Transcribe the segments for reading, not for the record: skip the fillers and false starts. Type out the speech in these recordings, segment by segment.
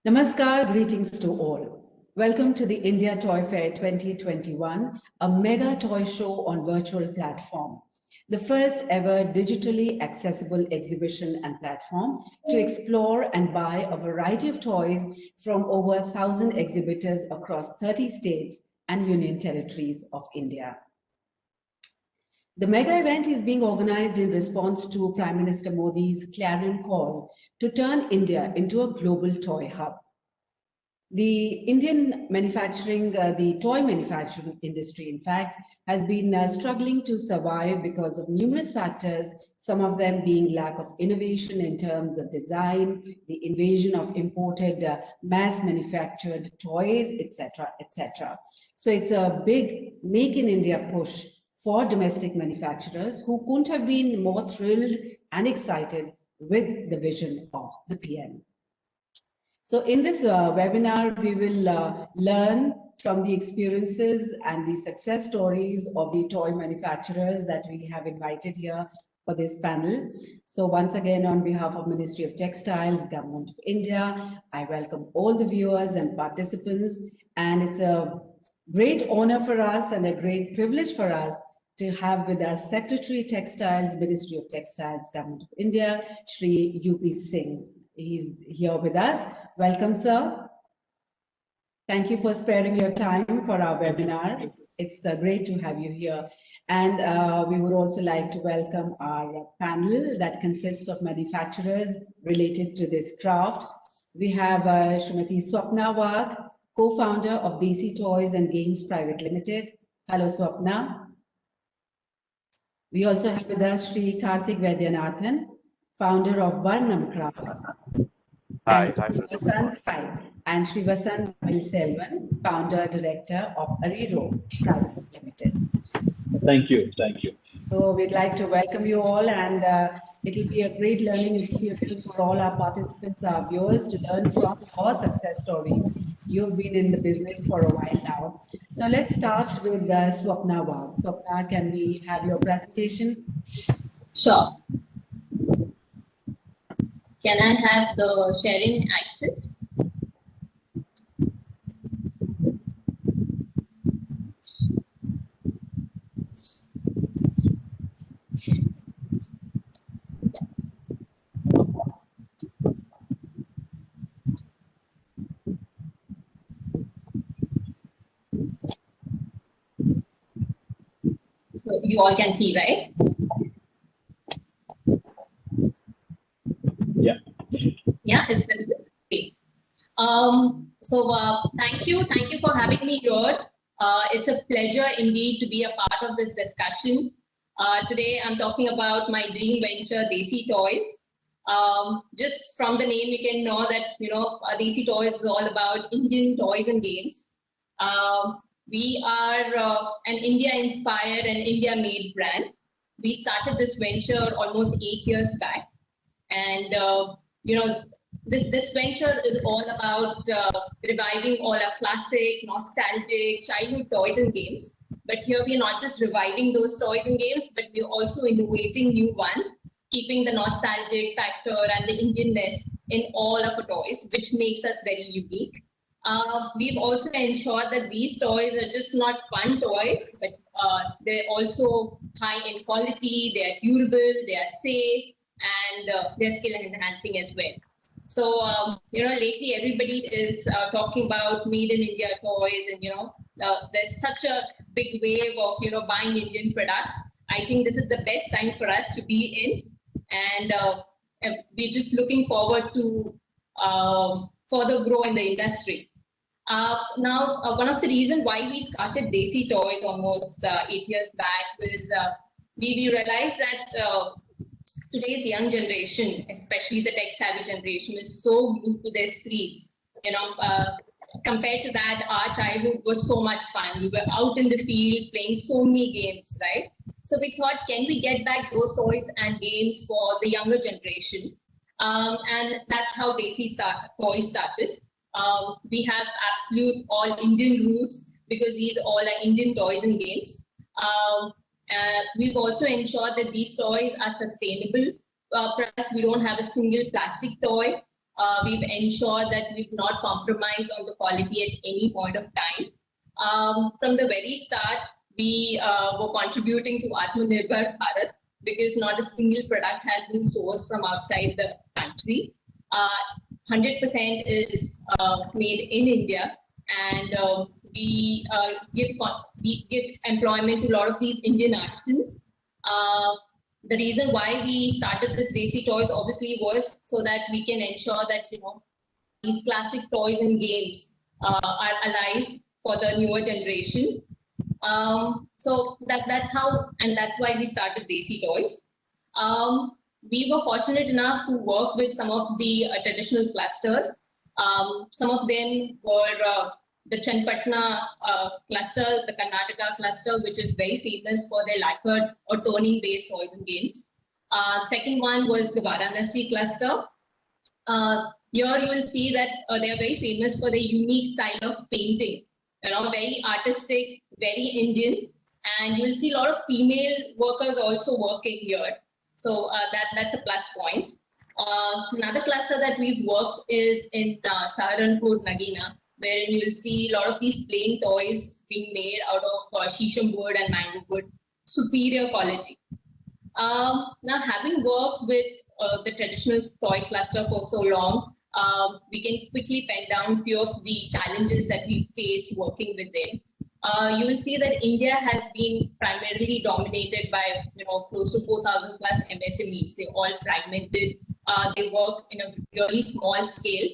Namaskar, greetings to all. Welcome to the India Toy Fair 2021, a mega toy show on virtual platform, the first ever digitally accessible exhibition and platform to explore and buy a variety of toys from over 1,000 exhibitors across 30 states and union territories of India. The mega event is being organized in response to Prime Minister Modi's clarion call to turn India into a global toy hub. The Indian the toy manufacturing industry, in fact, has been struggling to survive because of numerous factors, some of them being lack of innovation in terms of design, the invasion of imported mass manufactured toys, etc., etc. So it's a big Make in India push for domestic manufacturers who couldn't have been more thrilled and excited with the vision of the PM. So in this webinar, we will learn from the experiences and the success stories of the toy manufacturers that we have invited here for this panel. So once again, on behalf of Ministry of Textiles, Government of India, I welcome all the viewers and participants. And it's a great honor for us and a great privilege for us to have with us Secretary Textiles, Ministry of Textiles, Government of India, Shri UP Singh. He's here with us. Welcome, sir. Thank you for sparing your time for our webinar. It's great to have you here. And we would also like to welcome our panel that consists of manufacturers related to this craft. We have Srimati Swapna Wagh, co-founder of Desi Toys and Games Private Limited. Hello, Swapna. We also have with us Shri Karthik Vaidyanathan, founder of Varnam Crafts. Hi. And Shri Vasant Selvan, founder director of Ariro Private Limited. Thank you. So we'd like to welcome you all, and it'll be a great learning experience for all our participants, our viewers, to learn from your success stories. You've been in the business for a while now. So let's start with Swapna Wagh. Swapna, can we have your presentation? Sure. Can I have the sharing access? So you all can see, right? Yeah, it's visible. Great. Thank you for having me here. It's a pleasure indeed to be a part of this discussion. Today I'm talking about my dream venture, Desi Toys. Just from the name, you can know that Desi Toys is all about Indian toys and games. We are an India-inspired and India-made brand. We started this venture almost 8 years back, and this venture is all about reviving all our classic, nostalgic childhood toys and games. But here we're not just reviving those toys and games, but we're also innovating new ones, keeping the nostalgic factor and the Indianness in all of our toys, which makes us very unique. We've also ensured that these toys are just not fun toys, but they're also high in quality, they're durable, they are safe, and they're skill enhancing as well. So, lately everybody is talking about made in India toys, and, there's such a big wave of, buying Indian products. I think this is the best time for us to be in, and we're just looking forward to further grow in the industry. Now, one of the reasons why we started Desi Toys almost 8 years back was we realized that today's young generation, especially the tech-savvy generation, is so glued to their screens. Compared to that, our childhood was so much fun. We were out in the field playing so many games, right? So we thought, can we get back those toys and games for the younger generation? And that's how Desi Toys started. We have absolute all Indian roots because these all are Indian toys and games. We've also ensured that these toys are sustainable. Perhaps we don't have a single plastic toy. We've ensured that we've not compromised on the quality at any point of time. From the very start, we were contributing to Atmanirbhar Bharat because not a single product has been sourced from outside the country. 100% is made in India, and we give employment to a lot of these Indian artisans. The reason why we started this Desi Toys obviously was so that we can ensure that these classic toys and games are alive for the newer generation. So that's how, and that's why we started Desi Toys. We were fortunate enough to work with some of the traditional clusters. Some of them were the Channapatna cluster, the Karnataka cluster, which is very famous for their lacquered or toning-based toys and games. Second one was the Varanasi cluster. Here you will see that they are very famous for their unique style of painting. Very artistic, very Indian, and you will see a lot of female workers also working here. So that's a plus point. Another cluster that we've worked is in Saharanpur, Nagina, wherein you will see a lot of these plain toys being made out of shisham wood and mango wood, superior quality. Now, having worked with the traditional toy cluster for so long, we can quickly pen down a few of the challenges that we face working with them. You will see that India has been primarily dominated by close to 4,000 plus MSMEs. They're all fragmented. They work in a really small scale.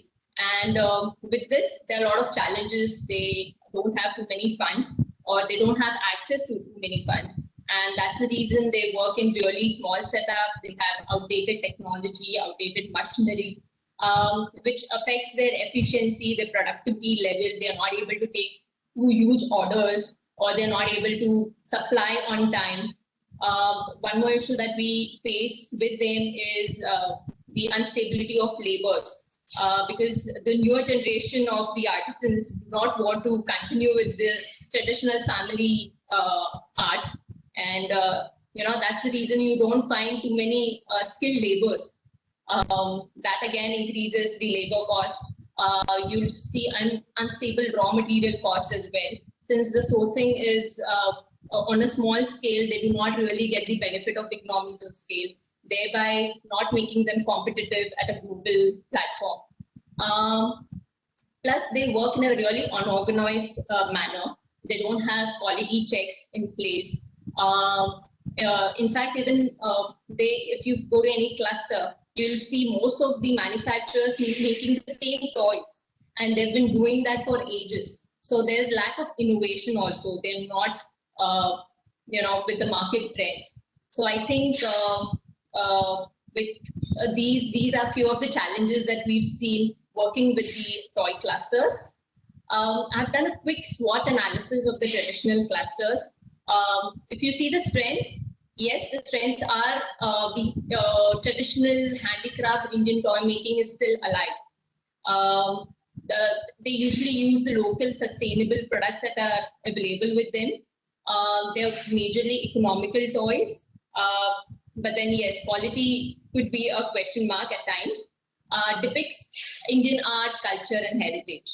And with this, there are a lot of challenges. They don't have too many funds, or they don't have access to too many funds. And that's the reason they work in really small setup. They have outdated technology, outdated machinery, which affects their efficiency, their productivity level. They're not able to take two huge orders, or they're not able to supply on time. One more issue that we face with them is the instability of labors. Because the newer generation of the artisans do not want to continue with the traditional family art, and that's the reason you don't find too many skilled laborers. That again increases the labor cost. You'll see unstable raw material costs as well. Since the sourcing is on a small scale, they do not really get the benefit of economies of scale, thereby not making them competitive at a global platform. Plus, they work in a really unorganized manner. They don't have quality checks in place. In fact, even if you go to any cluster, you'll see most of the manufacturers making the same toys, and they've been doing that for ages. So there's lack of innovation also. They're not, with the market trends. So I think with these are few of the challenges that we've seen working with the toy clusters. I've done a quick SWOT analysis of the traditional clusters. If you see the strengths, yes, the strengths are the traditional handicraft Indian toy making is still alive. They usually use the local sustainable products that are available with them. They're majorly economical toys. But then, yes, quality could be a question mark at times. Depicts Indian art, culture, and heritage.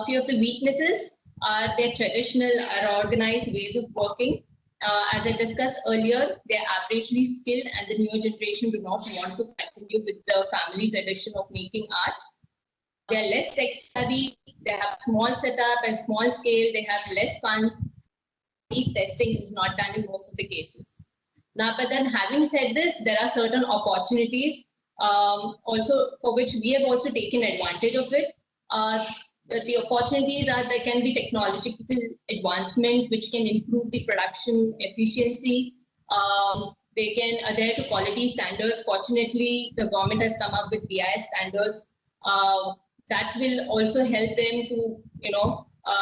Few of the weaknesses are their traditional or organized ways of working. As I discussed earlier, they're averagely skilled, and the newer generation do not want to continue with the family tradition of making art. They're less tech savvy, they have small setup and small scale, they have less funds. These testing is not done in most of the cases. Now, but then having said this, there are certain opportunities also for which we have also taken advantage of it. The opportunities are there can be technological advancement which can improve the production efficiency. They can adhere to quality standards. Fortunately, the government has come up with BIS standards that will also help them to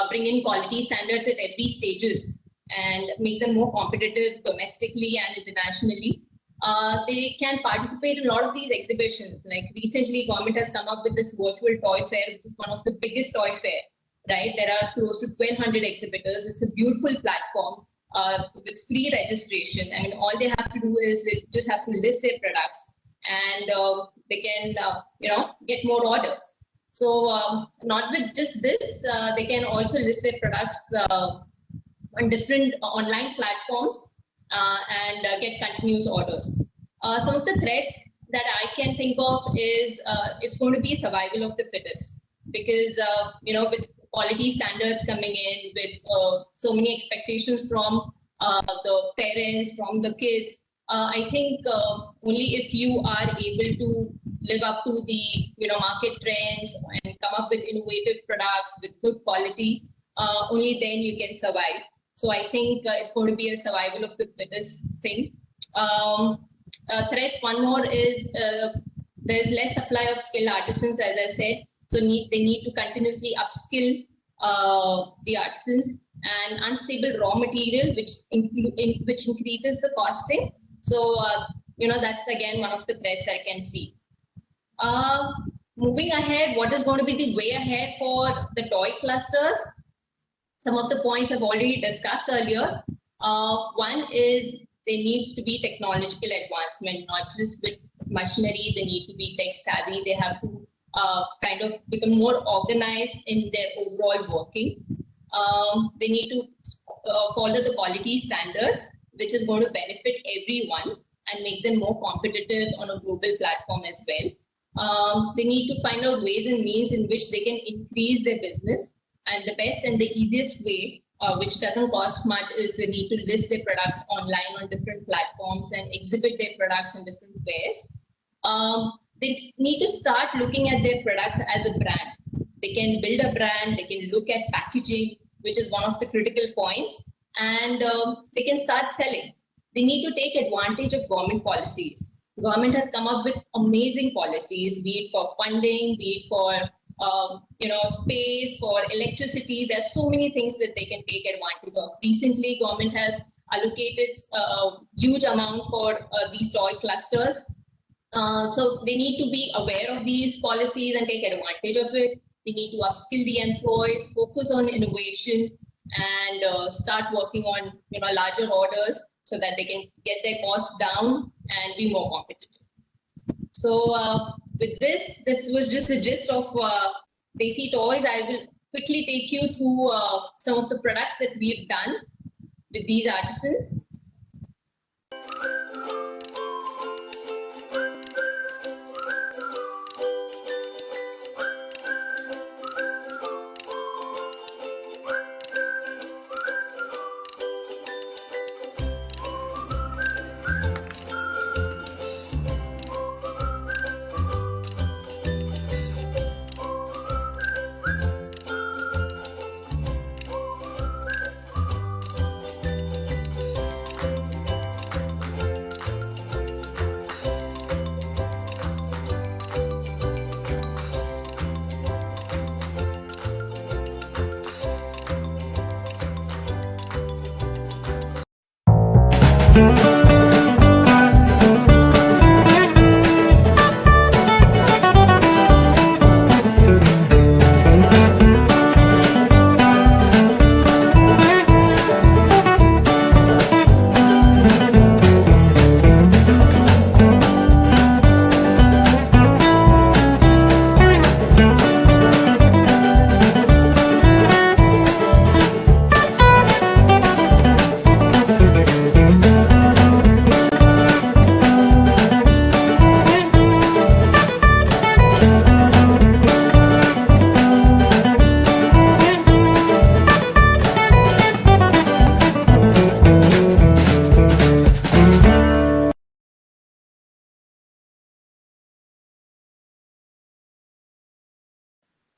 bring in quality standards at every stages and make them more competitive domestically and internationally. They can participate in a lot of these exhibitions. Like recently, government has come up with this virtual toy fair, which is one of the biggest toy fair, right? There are close to 1,200 exhibitors. It's a beautiful platform with free registration. I mean, all they have to do is they just have to list their products. and they can get more orders. So not with just this, they can also list their products on different online platforms and get continuous orders. Some of the threats that I can think of is it's going to be survival of the fittest, because with quality standards coming in, with so many expectations from the parents, from the kids, I think only if you are able to live up to the market trends and come up with innovative products with good quality, only then you can survive. So I think it's going to be a survival of the fittest thing. Threats, one more is there's less supply of skilled artisans, as I said. So they need to continuously upskill the artisans, and unstable raw material, which increases the costing. So that's again one of the threats that I can see. Moving ahead, what is going to be the way ahead for the toy clusters? Some of the points I've already discussed earlier. One is there needs to be technological advancement, not just with machinery. They need to be tech savvy. They have to kind of become more organized in their overall working. They need to follow the quality standards, which is going to benefit everyone and make them more competitive on a global platform as well. They need to find out ways and means in which they can increase their business. And the best and the easiest way, which doesn't cost much, is they need to list their products online on different platforms and exhibit their products in different ways. They need to start looking at their products as a brand. They can build a brand, they can look at packaging, which is one of the critical points, and they can start selling. They need to take advantage of government policies. Government has come up with amazing policies, be it for funding, be it for space, for electricity. There's so many things that they can take advantage of. Recently, government has allocated a huge amount for these toy clusters. So they need to be aware of these policies and take advantage of it. They need to upskill the employees, focus on innovation, and start working on larger orders so that they can get their costs down and be more competitive. So with this was just the gist of Desi Toys. I will quickly take you through some of the products that we've done with these artisans.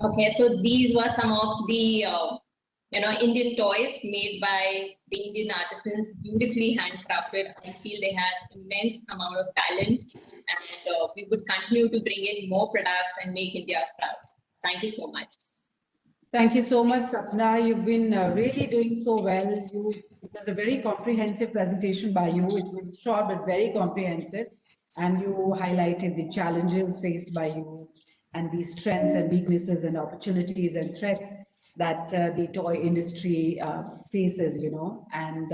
Okay, so these were some of the Indian toys made by the Indian artisans, beautifully handcrafted. I feel they had immense amount of talent, and we would continue to bring in more products and make India proud. Thank you so much. Thank you so much, Sapna. You've been really doing so well. It was a very comprehensive presentation by you. It was short but very comprehensive, and you highlighted the challenges faced by you and the strengths and weaknesses and opportunities and threats that the toy industry faces, And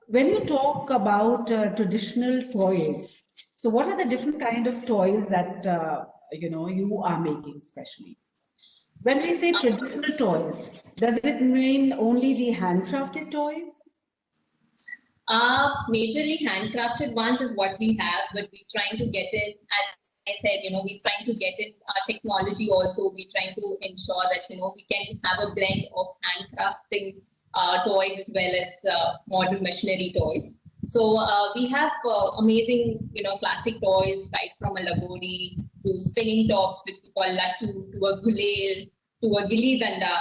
when you talk about traditional toys, So what are the different kind of toys that you are making especially? When we say traditional toys, does it mean only the handcrafted toys? Majorly handcrafted ones is what we have, but we're trying to get in, as I said, we're trying to get in technology also. We're trying to ensure that, we can have a blend of handcrafting toys as well as modern machinery toys. So we have amazing, classic toys, right from a lagori to spinning tops, which we call lattu, to a gulail, to a gilli danda.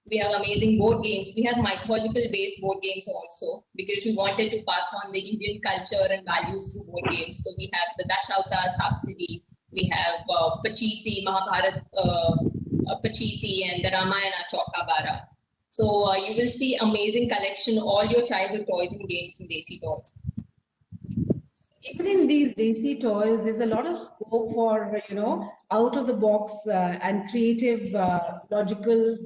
We have amazing board games. We have mythological based board games also, because we wanted to pass on the Indian culture and values through board games. So we have the Dashautar Sapsidi, we have Pachisi, Mahabharat Pachisi, and the Ramayana Chaukabara. So you will see amazing collection, all your childhood toys and games in Desi Toys. Even in these Desi toys, there's a lot of scope for, out of the box and creative, logical,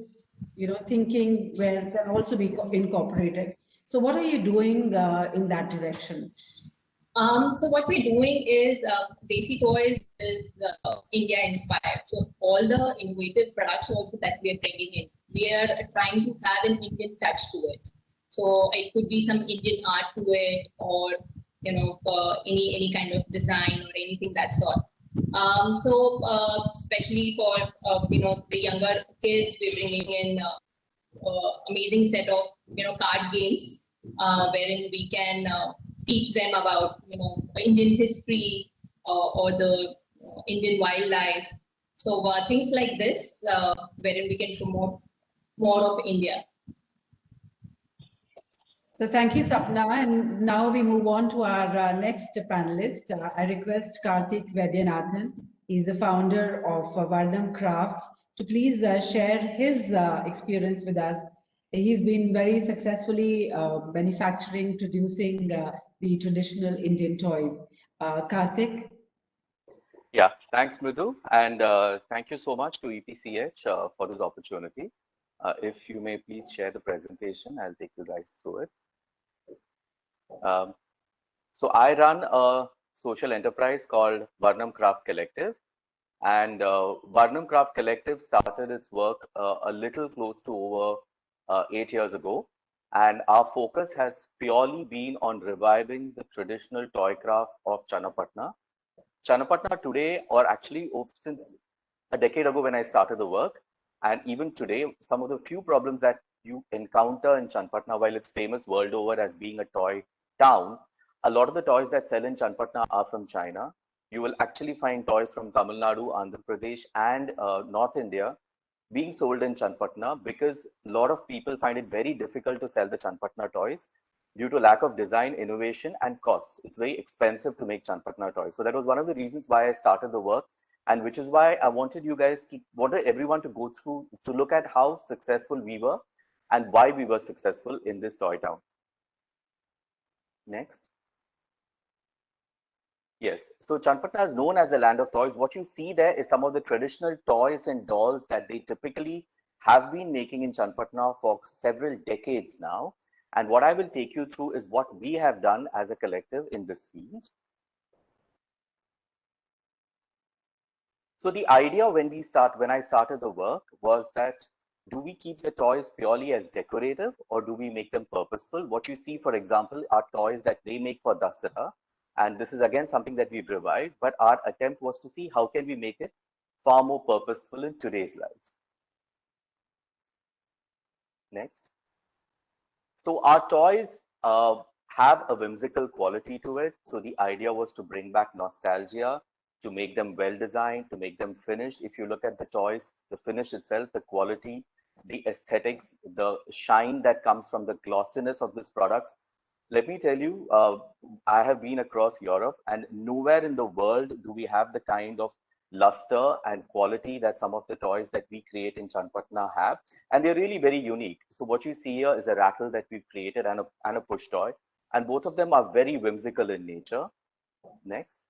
thinking where can also be incorporated. So what are you doing in that direction? So what we're doing is Desi Toys is India inspired. So all the innovative products also that we are bringing in, we are trying to have an Indian touch to it. So it could be some Indian art to it, or any kind of design or anything that sort. So especially for the younger kids, we're bringing in amazing set of card games wherein we can teach them about Indian history or the Indian wildlife. So things like this, wherein we can promote more of India. So thank you, Sapna. And now we move on to our next panelist. I request Karthik Vaidyanathan. He's the founder of Varnam Crafts to please share his experience with us. He's been very successfully manufacturing, producing the traditional Indian toys. Karthik? Yeah, thanks, Mridu. And thank you so much to EPCH for this opportunity. If you may please share the presentation, I'll take you guys through it. So I run a social enterprise called Varnam Craft Collective. And Varnam Craft Collective started its work a little close to over 8 years ago. And our focus has purely been on reviving the traditional toy craft of Channapatna. Channapatna today, or actually since a decade ago when I started the work, and even today, some of the few problems that you encounter in Channapatna, while it's famous world over as being a toy town, a lot of the toys that sell in Channapatna are from China. You will actually find toys from Tamil Nadu, Andhra Pradesh, and North India being sold in Channapatna, because a lot of people find it very difficult to sell the Channapatna toys due to lack of design, innovation, and cost. It's very expensive to make Channapatna toys. So that was one of the reasons why I started the work, and which is why I wanted everyone to go through to look at how successful we were and why we were successful in this toy town. Next. Yes, so Channapatna is known as the land of toys. What you see there is some of the traditional toys and dolls that they typically have been making in Channapatna for several decades now. And what I will take you through is what we have done as a collective in this field. So the idea when I started the work was that, do we keep the toys purely as decorative, or do we make them purposeful? What you see, for example, are toys that they make for Dasara. And this is again something that we've revived, but our attempt was to see how can we make it far more purposeful in today's life. Next. So our toys have a whimsical quality to it. So the idea was to bring back nostalgia, to make them well designed, to make them finished. If you look at the toys, the finish itself, the quality, the aesthetics, the shine that comes from the glossiness of these products. Let me tell you, I have been across Europe, and nowhere in the world do we have the kind of luster and quality that some of the toys that we create in Channapatna have. And they're really very unique. So what you see here is a rattle that we've created and a push toy. And both of them are very whimsical in nature. Next.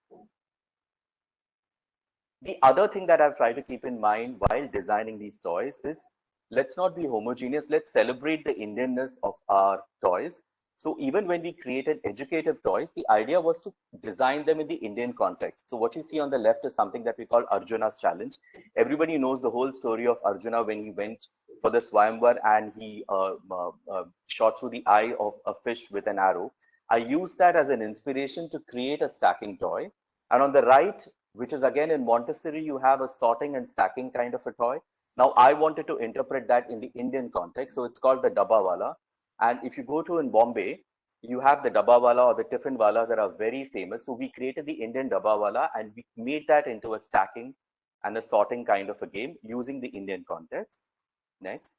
The other thing that I've tried to keep in mind while designing these toys is, let's not be homogeneous. Let's celebrate the Indianness of our toys. So even when we created educative toys, the idea was to design them in the Indian context. So what you see on the left is something that we call Arjuna's challenge. Everybody knows the whole story of Arjuna when he went for the Swayamvar and he shot through the eye of a fish with an arrow. I used that as an inspiration to create a stacking toy. And on the right, which is again in Montessori, you have a sorting and stacking kind of a toy. Now I wanted to interpret that in the Indian context. So it's called the Dabbawala. And if you go to in Bombay, you have the Dabbawala or the tiffin walas that are very famous. So we created the Indian Dabbawala and we made that into a stacking and a sorting kind of a game using the Indian context. Next.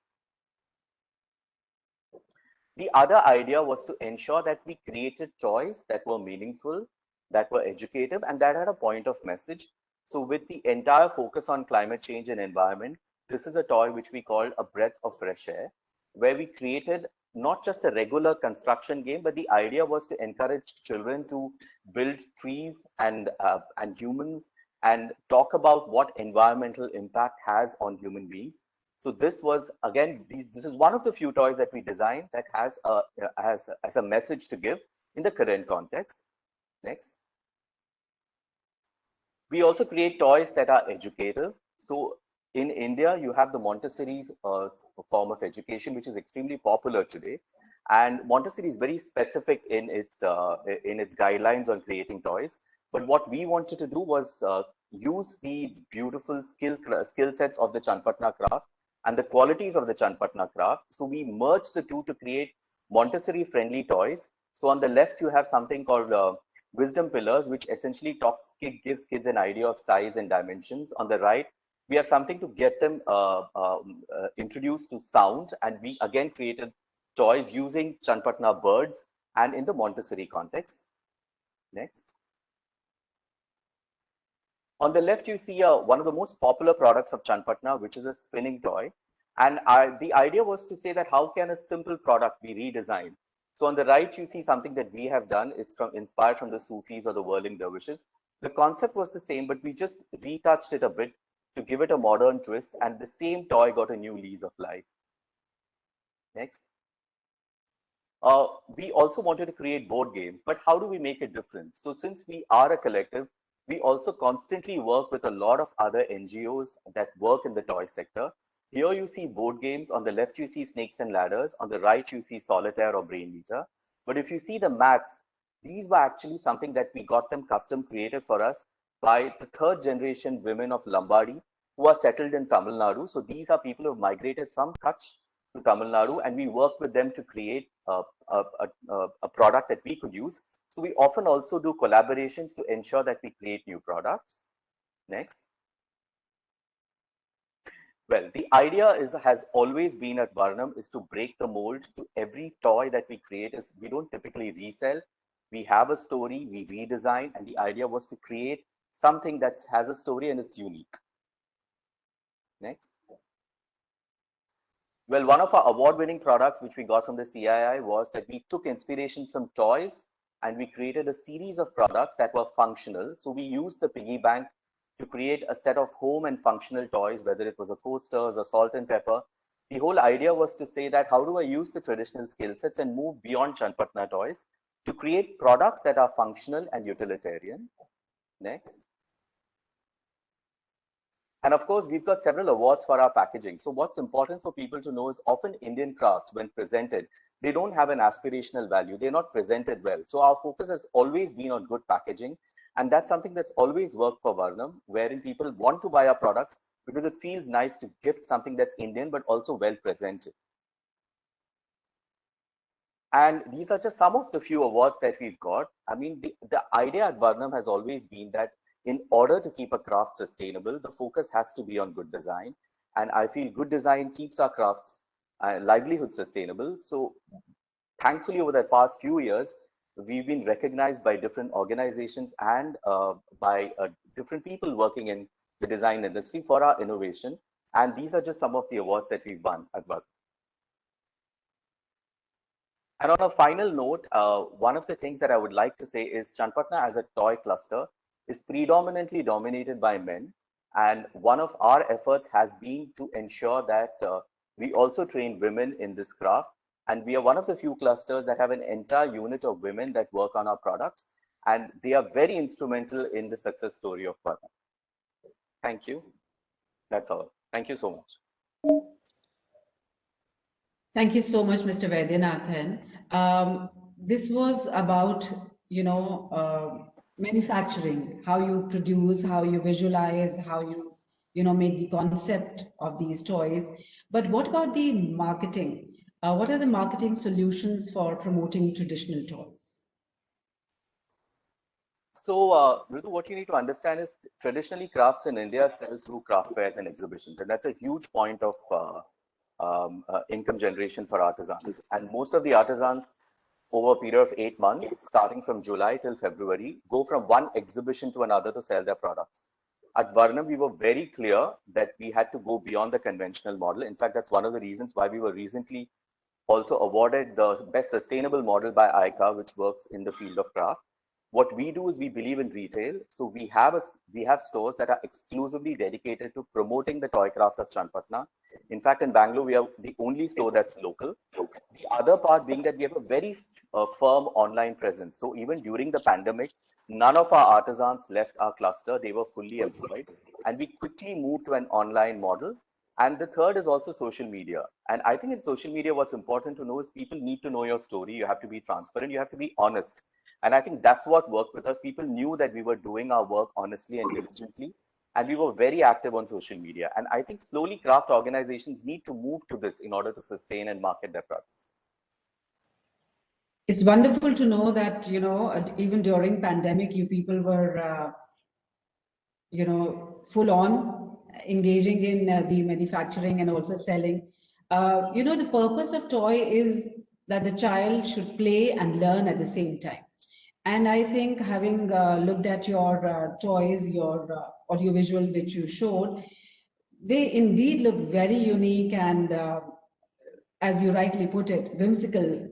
The other idea was to ensure that we created toys that were meaningful, that were educative, and that had a point of message. So with the entire focus on climate change and environment, this is a toy which we called a breath of fresh air, where we created not just a regular construction game, but the idea was to encourage children to build trees and humans and talk about what environmental impact has on human beings. So this was, again, this is one of the few toys that we designed that has a message to give in the current context. Next. We also create toys that are educative. So in India, you have the Montessori form of education, which is extremely popular today. And Montessori is very specific in its guidelines on creating toys. But what we wanted to do was use the beautiful skill sets of the Chanpatna craft and the qualities of the Chanpatna craft. So we merged the two to create Montessori friendly toys. So on the left, you have something called Wisdom Pillars, which essentially gives kids an idea of size and dimensions. On the right, we have something to get them introduced to sound. And we again created toys using Chanpatna birds and in the Montessori context. Next. On the left, you see one of the most popular products of Chanpatna, which is a spinning toy. And the idea was to say that how can a simple product be redesigned? So on the right, you see something that we have done. It's inspired from the Sufis or the whirling dervishes. The concept was the same, but we just retouched it a bit to give it a modern twist. And the same toy got a new lease of life. Next. We also wanted to create board games, but how do we make it different? So since we are a collective, we also constantly work with a lot of other NGOs that work in the toy sector. Here you see board games. On the left, you see Snakes and Ladders. On the right, you see Solitaire or Brain Meter. But if you see the mats, these were actually something that we got them custom created for us by the third generation women of Lambadi who are settled in Tamil Nadu. So these are people who have migrated from Kutch to Tamil Nadu, and we work with them to create a product that we could use. So we often also do collaborations to ensure that we create new products. Next. Well, the idea has always been at Varnam is to break the mold to every toy that we create. We don't typically resell. We have a story, we redesign, and the idea was to create something that has a story and it's unique. Next. Well, one of our award-winning products, which we got from the CII, was that we took inspiration from toys and we created a series of products that were functional. So we used the piggy bank to create a set of home and functional toys, whether it was a coasters or salt and pepper. The whole idea was to say that how do I use the traditional skill sets and move beyond Chanpatna toys to create products that are functional and utilitarian. Next. And of course, we've got several awards for our packaging. So what's important for people to know is often Indian crafts, when presented, they don't have an aspirational value. They're not presented well. So our focus has always been on good packaging. And that's something that's always worked for Varnam, wherein people want to buy our products because it feels nice to gift something that's Indian, but also well presented. And these are just some of the few awards that we've got. I mean, the idea at Varnam has always been that in order to keep a craft sustainable, the focus has to be on good design. And I feel good design keeps our crafts livelihood sustainable. So thankfully, over the past few years, we've been recognized by different organizations and by different people working in the design industry for our innovation. And these are just some of the awards that we've won at Varnam. And on a final note, one of the things that I would like to say is Chanpatna as a toy cluster is predominantly dominated by men. And one of our efforts has been to ensure that we also train women in this craft. And we are one of the few clusters that have an entire unit of women that work on our products. And they are very instrumental in the success story of Varnam. Thank you. That's all. Thank you so much. Thank you so much, Mr. Vaidyanathan. This was about, manufacturing, how you produce, how you visualize, how you make the concept of these toys. But what about the marketing? What are the marketing solutions for promoting traditional toys? So, Ritu, what you need to understand is traditionally crafts in India sell through craft fairs and exhibitions, and that's a huge point of income generation for artisans. And most of the artisans, over a period of 8 months, starting from July till February, go from one exhibition to another to sell their products. At Varnam, we were very clear that we had to go beyond the conventional model. In fact, that's one of the reasons why we were recently also awarded the best sustainable model by ICA, which works in the field of craft. What we do is we believe in retail. So we have stores that are exclusively dedicated to promoting the toy craft of Chanpatna. In fact, in Bangalore, we are the only store that's local. The other part being that we have a very firm online presence. So even during the pandemic, none of our artisans left our cluster. They were fully employed. And we quickly moved to an online model. And the third is also social media. And I think in social media, what's important to know is people need to know your story. You have to be transparent. You have to be honest. And I think that's what worked with us. People knew that we were doing our work honestly and diligently. And we were very active on social media. And I think slowly craft organizations need to move to this in order to sustain and market their products. It's wonderful to know that, even during pandemic, you people were, full on engaging in the manufacturing and also selling. The purpose of toy is that the child should play and learn at the same time. And I think having looked at your toys, your audiovisual which you showed, they indeed look very unique and, as you rightly put it, whimsical,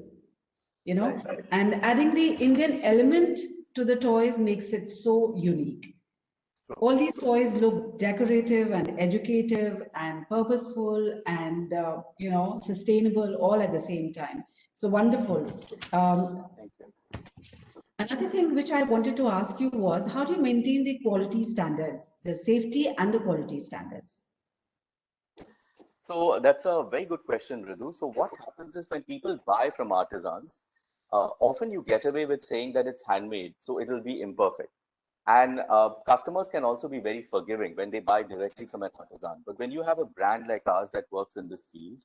and adding the Indian element to the toys makes it so unique. All these toys look decorative and educative and purposeful and, sustainable all at the same time. So wonderful. Thank you. Another thing which I wanted to ask you was, how do you maintain the quality standards, the safety and the quality standards? So that's a very good question, Ritu. So what happens is when people buy from artisans, often you get away with saying that it's handmade, so it will be imperfect. And customers can also be very forgiving when they buy directly from an artisan. But when you have a brand like ours that works in this field,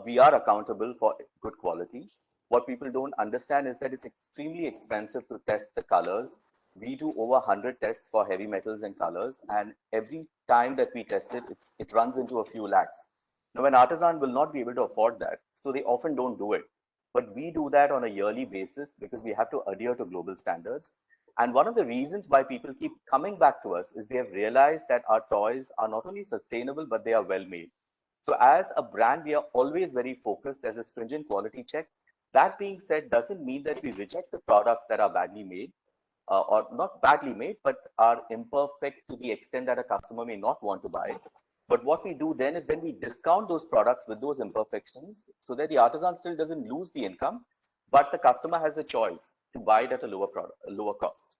we are accountable for good quality. What people don't understand is that it's extremely expensive to test the colors. We do over 100 tests for heavy metals and colors, and every time that we test it, it runs into a few lakhs. Now, an artisan will not be able to afford that, so they often don't do it. But we do that on a yearly basis because we have to adhere to global standards. And one of the reasons why people keep coming back to us is they have realized that our toys are not only sustainable, but they are well made. So as a brand, we are always very focused. There's a stringent quality check. That being said, doesn't mean that we reject the products that are badly made, or not badly made, but are imperfect to the extent that a customer may not want to buy. But what we do then is we discount those products with those imperfections so that the artisan still doesn't lose the income, but the customer has the choice to buy it at a lower cost.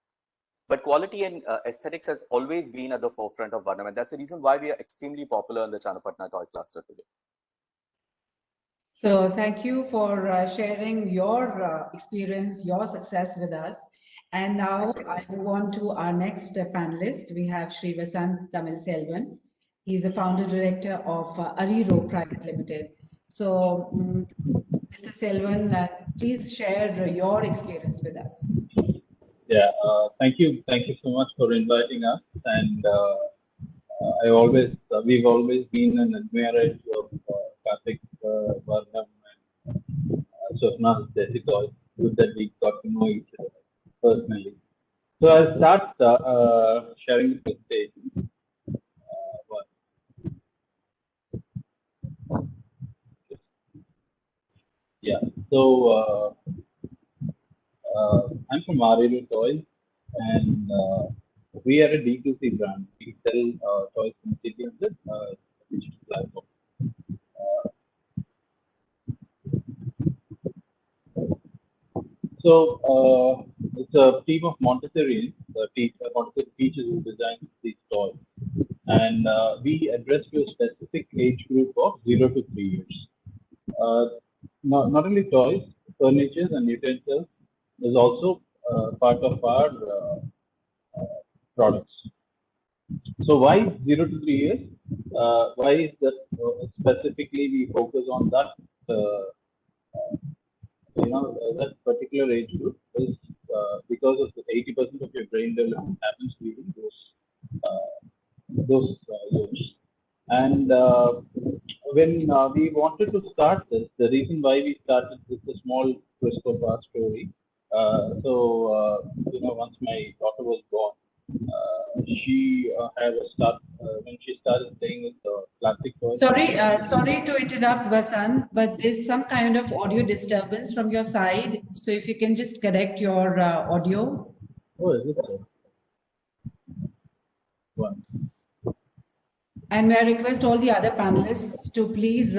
But quality and aesthetics has always been at the forefront of Varnam, and that's the reason why we are extremely popular in the Chanapatna toy cluster today. So thank you for sharing your experience, your success with us. And now I move on to our next panelist. We have Sri Vasant Tamil Selvan. He's the founder director of Ariro Private Limited. So, Mr. Selvan, please share your experience with us. Yeah, thank you so much for inviting us. And we've always been an admirer of Karthik Varnam and Swapna's Desi Toys. Good that we got to know each other personally. So I'll start sharing the presentation. Yeah, so I'm from Ariro Toys, and we are a D2C brand. We sell toys from City on the digital platform. So it's a team of Montessori, Montessori teachers who designed these toys, and we address to a specific age group of 0 to 3 years. Uh, not only toys, furniture, and utensils is also part of our products. So why 0 to 3 years? Why is that specifically we focus on that? That particular age group is because of the 80% of your brain development happens during those years. And when we wanted to start this, the reason why we started with a small CRISPR story. Once my daughter was born, she had a start when she started playing with plastic toys. Sorry to interrupt, Vasan, but there's some kind of audio disturbance from your side. So if you can just correct your audio. Oh, is it so? One. And may I request all the other panelists to please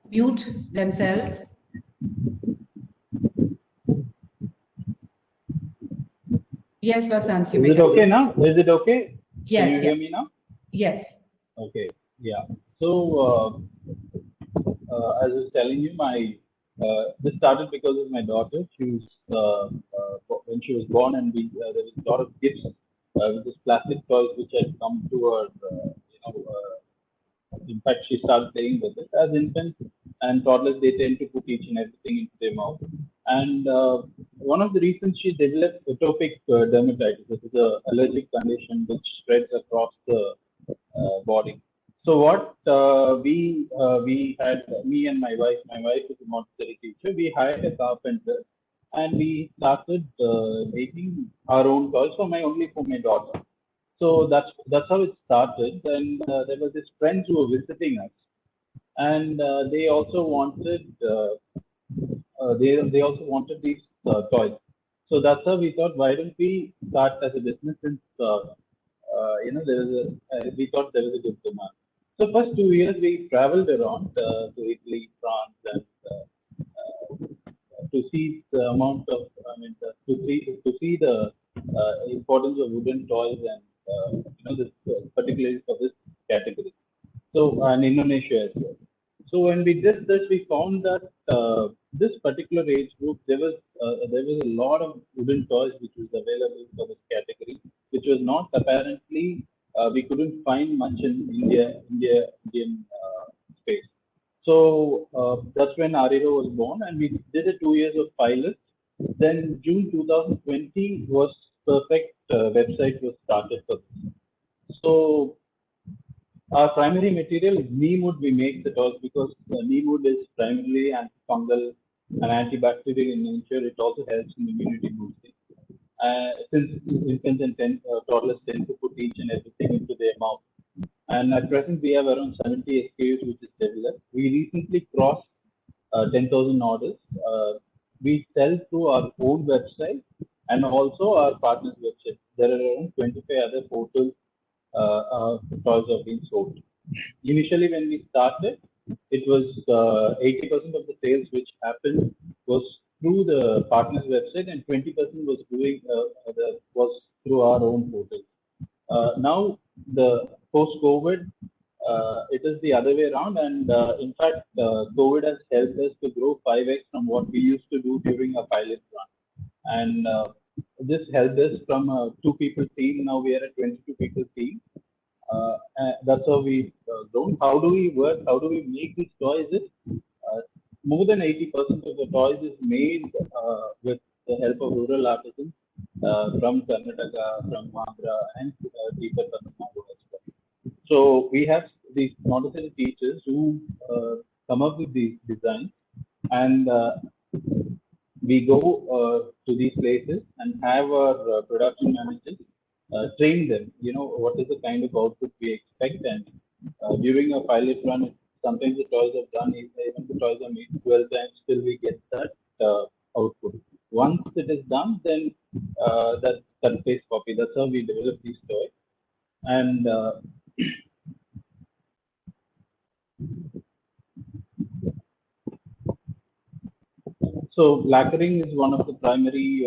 mute themselves. Yes, Vasant, you may Is it okay now? Is it okay? Yes. Can you hear me now? Yes. Okay. Yeah. So as I was telling you, this started because of my daughter. She was when she was born, and there was a lot of gifts with this plastic toys which had come to her. In fact, she started playing with it. As infants and toddlers, they tend to put each and everything into their mouth. And one of the reasons she developed atopic dermatitis, this is an allergic condition which spreads across the body. So what we had, me and my wife is a Montessori teacher. We hired a carpenter, and we started making our own toys for my daughter. So that's how it started. And there was this friends who were visiting us, and they also wanted they also wanted these toys. So that's how we thought, why don't we start as a business? Since there was we thought there was a good demand. So first 2 years we traveled around to Italy, France, and to see the amount of, to see the importance of wooden toys, and this particularly for this category. So and Indonesia as well. So when we did this, we found that this particular age group, there was a lot of wooden toys which was available for this category, which was not apparently we couldn't find much in Indian space. So that's when Arido was born, and we did a 2 years of pilot. Then June 2020 was perfect website was started for this. So our primary material is neem wood. We make the toys because neem wood is primarily antifungal and antibacterial in nature. It also helps in immunity boosting. Since infants and toddlers tend to put each and everything into their mouth. And at present, we have around 70 SKUs which is developed. We recently crossed 10,000 orders. We sell through our own website and also our partners' website. There are around 25 other portals toys are being sold. Initially, when we started, it was 80% of the sales which happened was through the partners' website, and 20% was through our own portal. Now, the post-COVID, it is the other way around, and in fact, COVID has helped us to grow 5x from what we used to do during a pilot run. And this helped us from a 2-people team. Now we are a 22-people team. That's how we grown. How do we work? How do we make these toys? More than 80% of the toys is made with the help of rural artisans from Karnataka, from Andhra, and deeper Tamil Nadu as well. So we have these Montessori teachers who come up with these designs, and we go to these places and have our production managers train them. What is the kind of output we expect, and during a pilot run, sometimes the toys are done, even the toys are made 12 times, still we get that output. Once it is done, then that's cut-paste copy. That's how we develop these toys. And So lacquering is one of the primary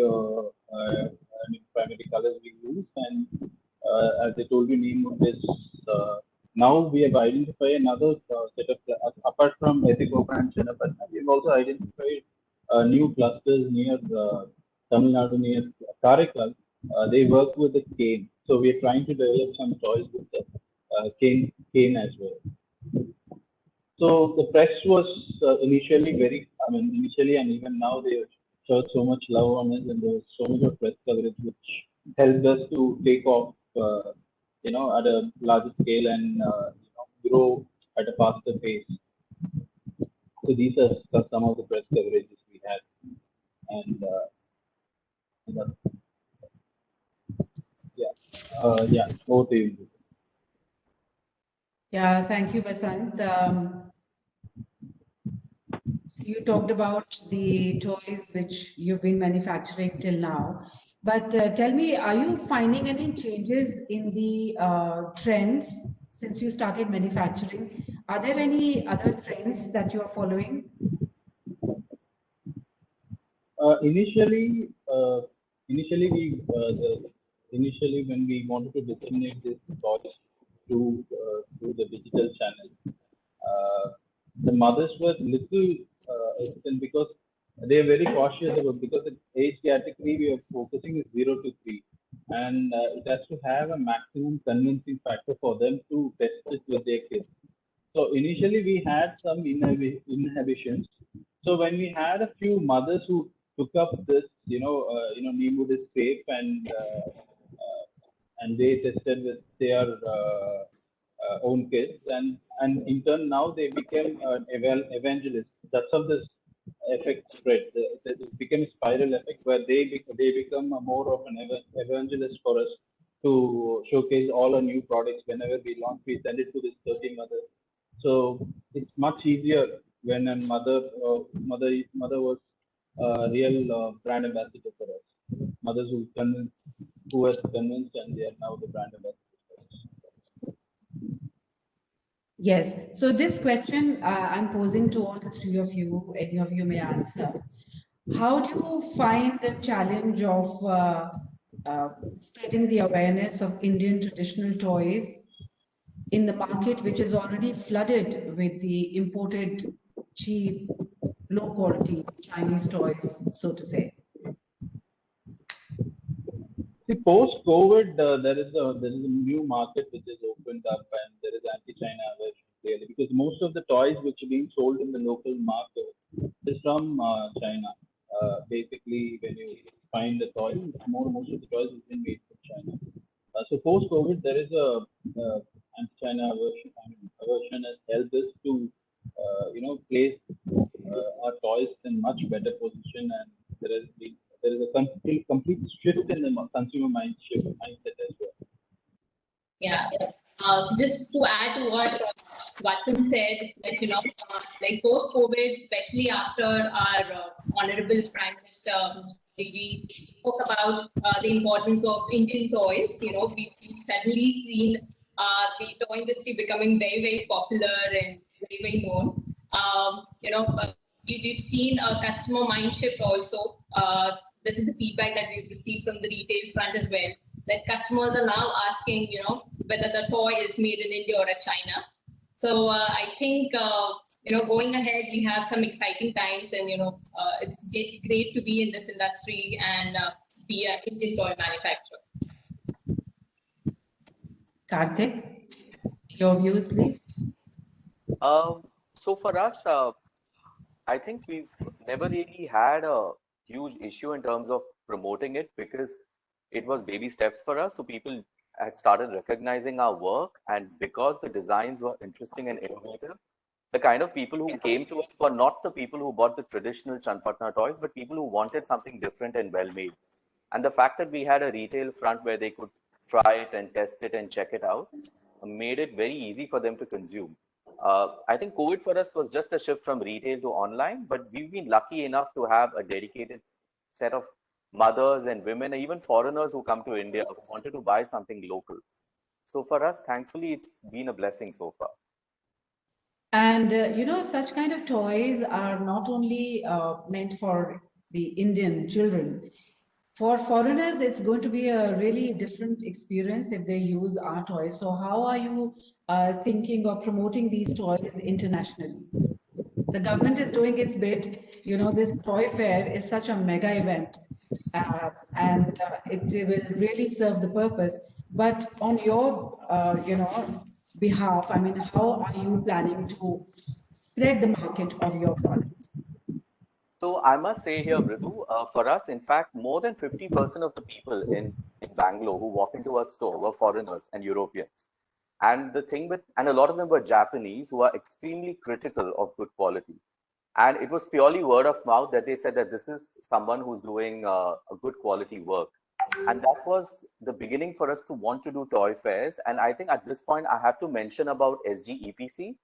primary colors we use, and as I told you, Neemwood is now we have identified another set of apart from Ethikopa and Chennapatna, we have also identified new clusters near Tamil Nadu, near Karaikal. They work with the cane, so we are trying to develop some toys with the cane as well. So the press was initially initially and even now they showed so much love on it, and there was so much of press coverage which helped us to take off, at a larger scale and grow at a faster pace. So these are some of the press coverages we had, and yeah, over to you. Yeah, thank you, Vasant. So you talked about the toys which you've been manufacturing till now, but tell me, are you finding any changes in the trends since you started manufacturing? Are there any other trends that you are following? Initially, initially when we wanted to disseminate this toys to the digital channel, the mothers were little hesitant because they are very cautious about, because the age category we are focusing is 0 to 3, and it has to have a maximum convincing factor for them to test it with their kids. So initially we had some inhibitions. So when we had a few mothers who took up this, Neemwood is safe, and they tested with their own kids, and in turn now they became evangelists. That's how this effect spread. It became a spiral effect where they become a more of an evangelist for us to showcase all our new products. Whenever we launch, we send it to this 30 mothers. So it's much easier when a mother was a real brand ambassador for us. Mothers who was convinced, and they are now the brand ambassadors. Yes. So this question I'm posing to all the three of you, any of you may answer. How do you find the challenge of spreading the awareness of Indian traditional toys in the market, which is already flooded with the imported, cheap, low quality Chinese toys, so to say? See, post-COVID, there is a new market which is opened up, and there is anti-China aversion clearly, because most of the toys which are being sold in the local market is from China. Basically, when you find the toy, most of the toys have been made from China. So post-COVID, there is a anti-China aversion. Aversion has helped us to, place our toys in much better position, and there is a complete shift in the consumer mindset as well. Yeah. Just to add to what Watson said, like post-COVID, especially after our Honorable Prime Minister Modi spoke about the importance of Indian toys. We've suddenly seen the toy industry becoming very, very popular and very, very known. We've seen a customer mind shift also. This is the feedback that we've received from the retail front as well, that customers are now asking, whether the toy is made in India or at China. So I think, going ahead, we have some exciting times, and, it's great to be in this industry and be an Indian toy manufacturer. Karthik, your views, please. So for us, I think we've never really had a huge issue in terms of promoting it, because it was baby steps for us. So people had started recognizing our work, and because the designs were interesting and innovative, the kind of people who came to us were not the people who bought the traditional Chanpatna toys, but people who wanted something different and well made. And the fact that we had a retail front where they could try it and test it and check it out made it very easy for them to consume. I think COVID for us was just a shift from retail to online, but we've been lucky enough to have a dedicated set of mothers and women, and even foreigners who come to India who wanted to buy something local. So for us, thankfully, it's been a blessing so far. And such kind of toys are not only meant for the Indian children. For foreigners, it's going to be a really different experience if they use our toys. So, how are you thinking of promoting these toys internationally? The government is doing its bit. This toy fair is such a mega event, and it will really serve the purpose. But on your, behalf, I mean, how are you planning to spread the market of your products? So I must say here, Mridu, for us, in fact, more than 50% of the people in Bangalore who walk into our store were foreigners and Europeans. And a lot of them were Japanese who are extremely critical of good quality. And it was purely word of mouth that they said that this is someone who's doing a good quality work. And that was the beginning for us to want to do toy fairs. And I think at this point, I have to mention about SGEPC,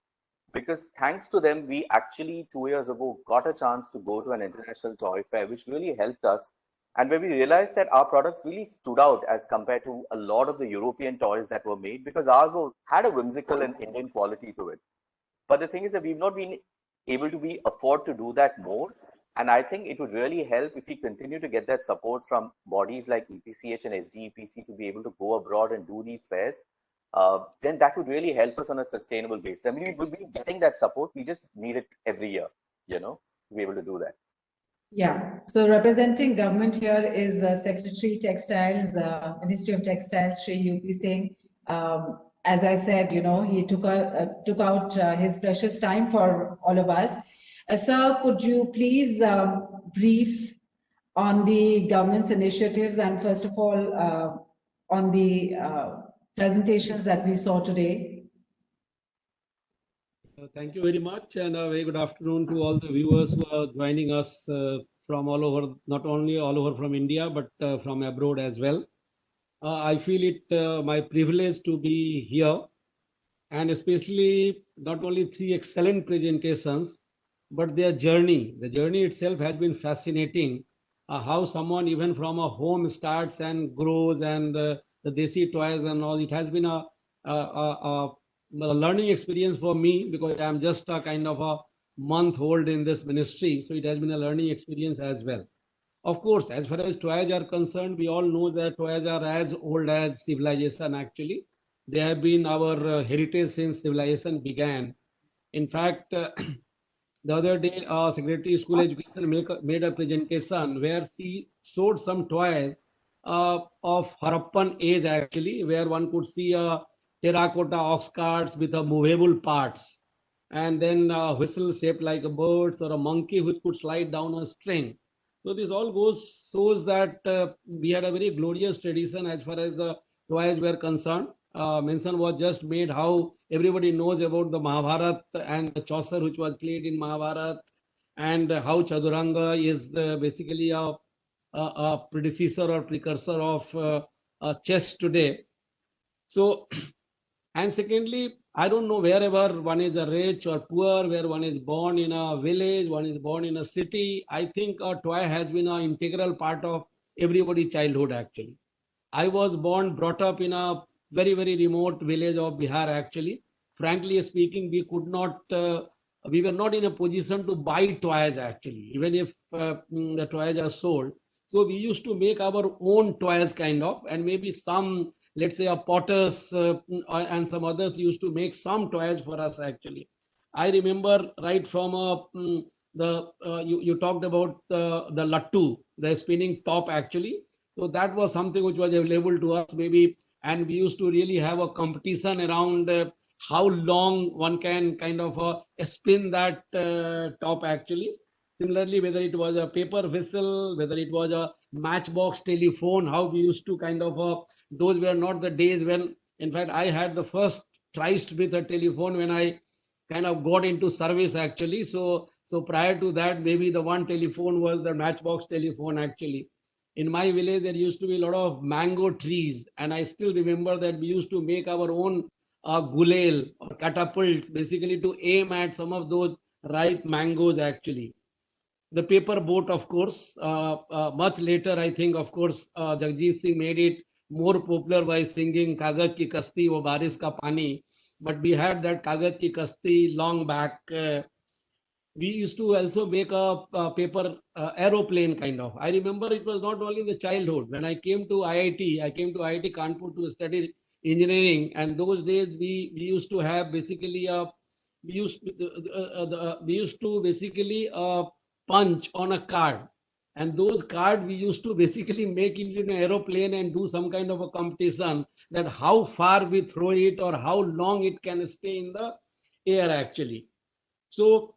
because thanks to them, we actually 2 years ago got a chance to go to an international toy fair, which really helped us. And where we realized that our products really stood out as compared to a lot of the European toys that were made, because had a whimsical and Indian quality to it. But the thing is that we've not been able to afford to do that more. And I think it would really help if we continue to get that support from bodies like EPCH and SGEPC to be able to go abroad and do these fairs. Then that would really help us on a sustainable basis. I mean, we would be getting that support. We just need it every year, to be able to do that. Yeah. So representing government here is Secretary Textiles, Ministry of Textiles, Shri UP Singh. As I said, he took out his precious time for all of us. Sir, could you please brief on the government's initiatives and first of all on the presentations that we saw today? Thank you very much, and a very good afternoon to all the viewers who are joining us from all over, not only all over from India, but from abroad as well. I feel it my privilege to be here, and especially not only 3 excellent presentations, but their journey. The journey itself has been fascinating. How someone even from a home starts and grows, and the desi toys and all. It has been a learning experience for me, because I'm just a kind of a month old in this ministry. So it has been a learning experience as well. Of course, as far as toys are concerned, we all know that toys are as old as civilization actually. They have been our heritage since civilization began. In fact, the other day, Secretary School Education made a presentation where she showed some toys of Harappan age actually, where one could see a terracotta ox carts with a movable parts, and then a whistle shaped like a bird, or a monkey which could slide down a string. So this all shows that we had a very glorious tradition as far as the toys were concerned. Mention was just made how everybody knows about the Mahabharata and the Chaucer which was played in Mahabharata, and how Chaduranga is basically a predecessor or precursor of chess today. So, and secondly, I don't know wherever one is a rich or poor, where one is born in a village, one is born in a city. I think a toy has been an integral part of everybody's childhood actually. I was brought up in a very, very remote village of Bihar actually. Frankly speaking, we were not in a position to buy toys actually, even if the toys are sold. So we used to make our own toys kind of, and maybe some, let's say a potters and some others used to make some toys for us actually. I remember right from you talked about the lattu, the spinning top actually. So that was something which was available to us maybe, and we used to really have a competition around how long one can kind of spin that top actually. Similarly, whether it was a paper whistle, whether it was a matchbox telephone, how we used to kind of, those were not the days when, in fact, I had the first tryst with a telephone when I kind of got into service actually. So prior to that, maybe the one telephone was the matchbox telephone actually. In my village, there used to be a lot of mango trees, and I still remember that we used to make our own gulail or catapults, basically to aim at some of those ripe mangoes actually. The paper boat, of course, much later, I think, of course, Jagjit Singh made it more popular by singing Kagaj ki kasti wo baris ka pani. but we had that Kagaz Ki Kasti long back. We used to also make a paper aeroplane kind of. I remember it was not only in the childhood. When I came to IIT, I came to IIT Kanpur to study engineering, and those days we used to have basically a we used to basically punch on a card, and those card we used to basically make into an aeroplane and do some kind of a competition that how far we throw it or how long it can stay in the air actually. So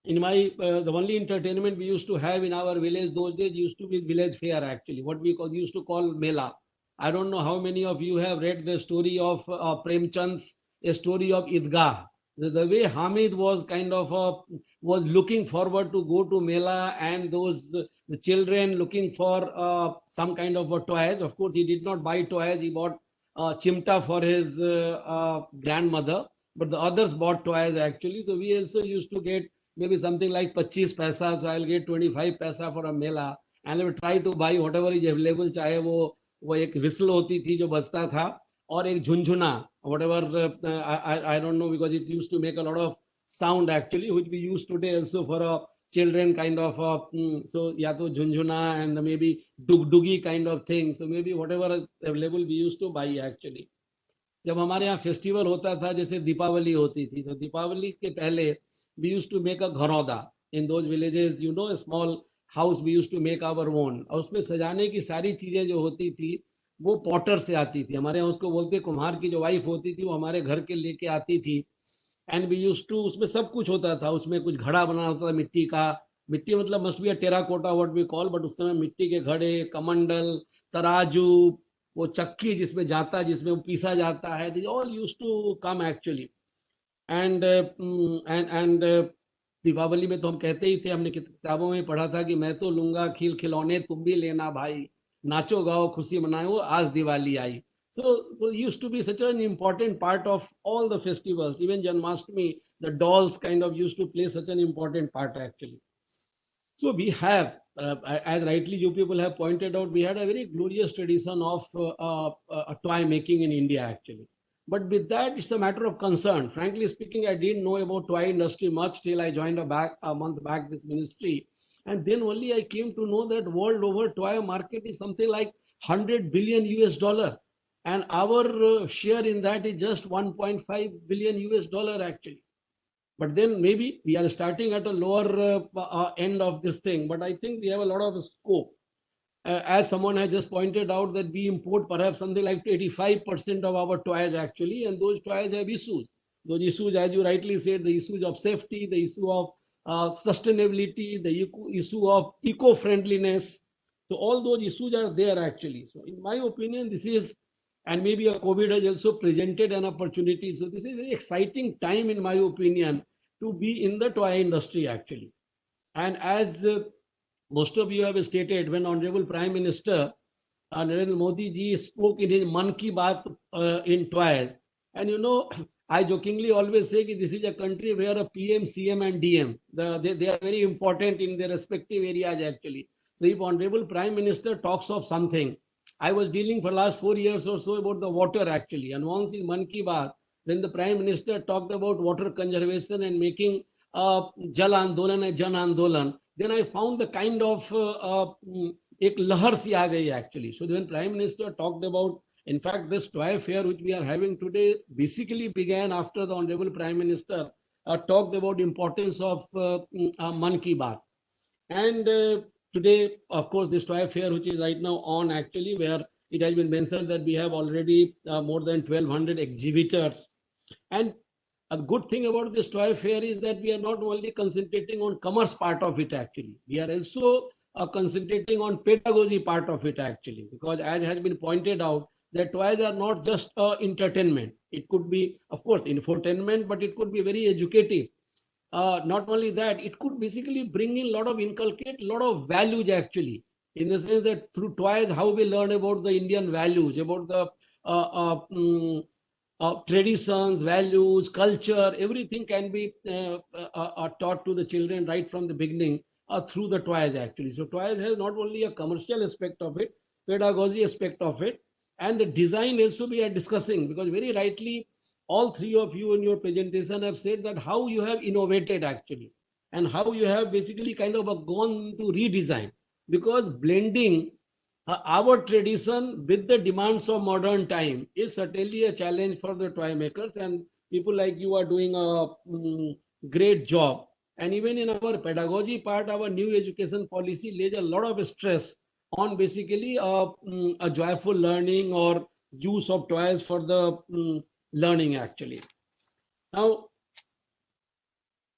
in my the only entertainment we used to have in our village those days used to be village fair actually, what we used to call mela. I don't know how many of you have read the story of Premchand's A Story of Idgah. The way Hamid was kind of was looking forward to go to mela, and those the children looking for some kind of a toys. Of course he did not buy toys, he bought chimta for his grandmother, but the others bought toys actually. So we also used to get maybe something like 25 paisa, so I'll get 25 paisa for a mela, and I will try to buy whatever is available, चाहे वो एक whistle होती थी जो बजता था, और एक झुनझुना, whatever I don't know, because it used to make a lot of sound actually, which we use today also for a children kind of so या तो झुनझुना and maybe डुगडुगी kind of thing, so maybe whatever available we used to buy actually. जब हमारे यहाँ festival होता था, जैसे दीपावली होती थी, तो दीपावली के पहले we used to make a घरौदा in those villages, you know, a small house we used to make our own, और उसमें सजाने की सारी चीजें जो होती थी वो पॉटर से आती थी, हमारे यहाँ उसको बोलते कुम्हार की जो वाइफ होती थी वो हमारे घर के लेके आती थी, एंड वी यूज टू, उसमें सब कुछ होता था, उसमें कुछ घड़ा बनाना होता था मिट्टी का, मिट्टी मतलब must be a terracotta what we call, but उस समय मिट्टी के घड़े, कमंडल, तराजू, वो चक्की जिसमें जाता है, जिसमें वो पीसा जाता है, this all use to come actually. And Deepawali में तो हम कहते ही थे, हमने किताबों में पढ़ा था कि मैं तो लूंगा खिल खिलौने तुम भी लेना भाई, नाचो गाओ खुशी मनाओ आज दिवाली आई. So used to be such an important part of all the festivals, even Janmashtami, the dolls kind of used to play such an important part actually. So we have, as rightly you people have pointed out, we had a very glorious tradition of toy making in India actually. But with that, it's a matter of concern. Frankly speaking, I didn't know about toy industry much till I joined a month back this ministry. And then only I came to know that world over toy market is something like 100 billion US dollar. And our share in that is just 1.5 billion US dollar actually. But then maybe we are starting at a lower end of this thing, but I think we have a lot of scope. As someone has just pointed out that we import perhaps something like 85% of our toys actually, and those toys have issues. Those issues, as you rightly said, the issues of safety, the issue of sustainability, the issue of eco-friendliness. So all those issues are there actually. So in my opinion, this is, and maybe a COVID has also presented an opportunity. So this is a very exciting time in my opinion to be in the toy industry actually. And as most of you have stated, when Honorable Prime Minister Narendra Modi ji spoke in his Man Ki Baat in toys, and you know, I jokingly always say that this is a country where a PM, CM and DM, they are very important in their respective areas actually. So if Honorable Prime Minister talks of something, I was dealing for last 4 years or so about the water actually, and once in Man Ki Baat, when the Prime Minister talked about water conservation and making Jal Andolan and Jan Andolan, then I found the kind of ek lahar si aa gayi actually. So when Prime Minister talked about, in fact, this toy fair which we are having today basically began after the Honorable Prime Minister talked about importance of Man Ki Baat. And today, of course, this toy fair which is right now on actually, where it has been mentioned that we have already more than 1,200 exhibitors. And a good thing about this toy fair is that we are not only concentrating on commerce part of it actually, we are also concentrating on pedagogy part of it actually, because as has been pointed out, that toys are not just entertainment. It could be, of course, infotainment, but it could be very educative. Not only that, it could basically bring in a lot of inculcate, a lot of values actually, in the sense that through toys, how we learn about the Indian values, about the traditions, values, culture, everything can be taught to the children right from the beginning through the toys actually. So toys has not only a commercial aspect of it, pedagogy aspect of it, and the design also we are discussing, because very rightly all three of you in your presentation have said that how you have innovated actually, and how you have basically kind of gone to redesign, because blending our tradition with the demands of modern time is certainly a challenge for the toy makers, and people like you are doing a great job. And even in our pedagogy part, our new education policy lays a lot of stress on basically a joyful learning or use of toys for the learning actually. Now,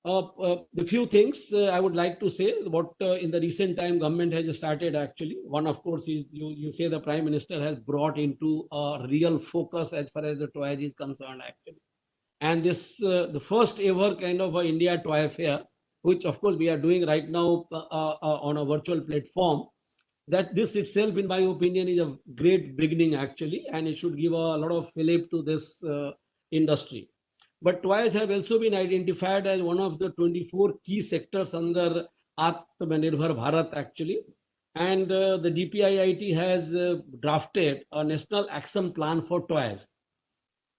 the few things I would like to say what in the recent time government has started actually. One, of course, is you say the Prime Minister has brought into a real focus as far as the toys is concerned actually. And this the first ever kind of a India Toy Fair, which of course we are doing right now on a virtual platform. That this itself, in my opinion, is a great beginning actually, and it should give a lot of fillip to this industry. But toys have also been identified as one of the 24 key sectors under Atmanirbhar Bharat actually. And the DPIIT has drafted a national action plan for toys.